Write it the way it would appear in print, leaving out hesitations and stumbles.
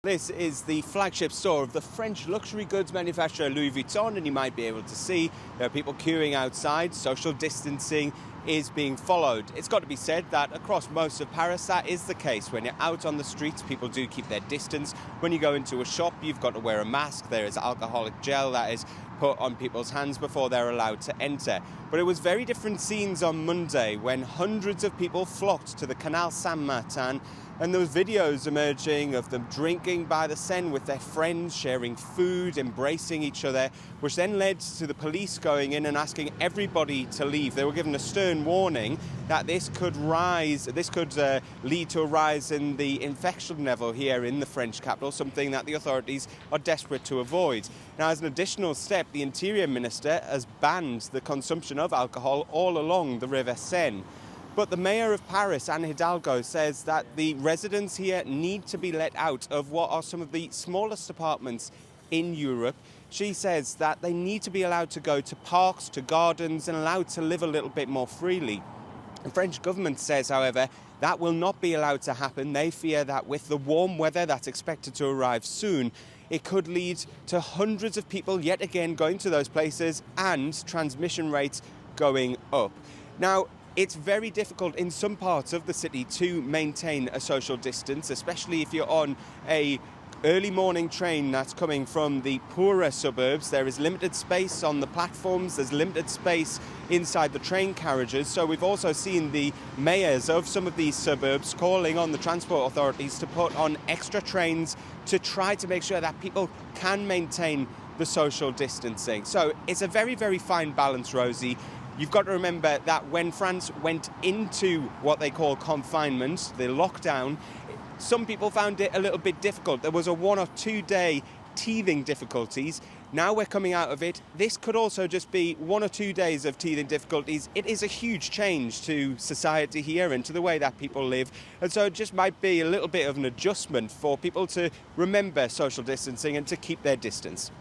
This is the flagship store of the French luxury goods manufacturer Louis Vuitton, and you might be able to see there are people queuing outside. Social distancing is being followed. It's got to be said that across most of Paris that is the case. When you're out on the streets, people do keep their distance. When you go into a shop, you've got to wear a mask. There is alcoholic gel that is put on people's hands before they're allowed to enter. But it was very different scenes on Monday when hundreds of people flocked to the Canal Saint-Martin, and there was videos emerging of them drinking by the Seine with their friends, sharing food, embracing each other, which then led to the police going in and asking everybody to leave. They were given a stern warning that this could lead to a rise in the infection level here in the French capital, something that the authorities are desperate to avoid. Now, as an additional step, the Interior Minister has banned the consumption of alcohol all along the River Seine. But the mayor of Paris, Anne Hidalgo, says that the residents here need to be let out of what are some of the smallest apartments in Europe. She says that they need to be allowed to go to parks, to gardens, and allowed to live a little bit more freely. The French government says, however, that will not be allowed to happen. They fear that with the warm weather that's expected to arrive soon, it could lead to hundreds of people yet again going to those places and transmission rates going up. Now, it's very difficult in some parts of the city to maintain a social distance, especially if you're on a early morning train that's coming from the poorer suburbs. There is limited space on the platforms, there's limited space inside the train carriages. So we've also seen the mayors of some of these suburbs calling on the transport authorities to put on extra trains to try to make sure that people can maintain the social distancing. So it's a very, very fine balance, Rosie. You've got to remember that when France went into what they call confinement, the lockdown, some people found it a little bit difficult. There was a 1 or 2 day teething difficulties. Now we're coming out of it. This could also just be 1 or 2 days of teething difficulties. It is a huge change to society here and to the way that people live. And so it just might be a little bit of an adjustment for people to remember social distancing and to keep their distance.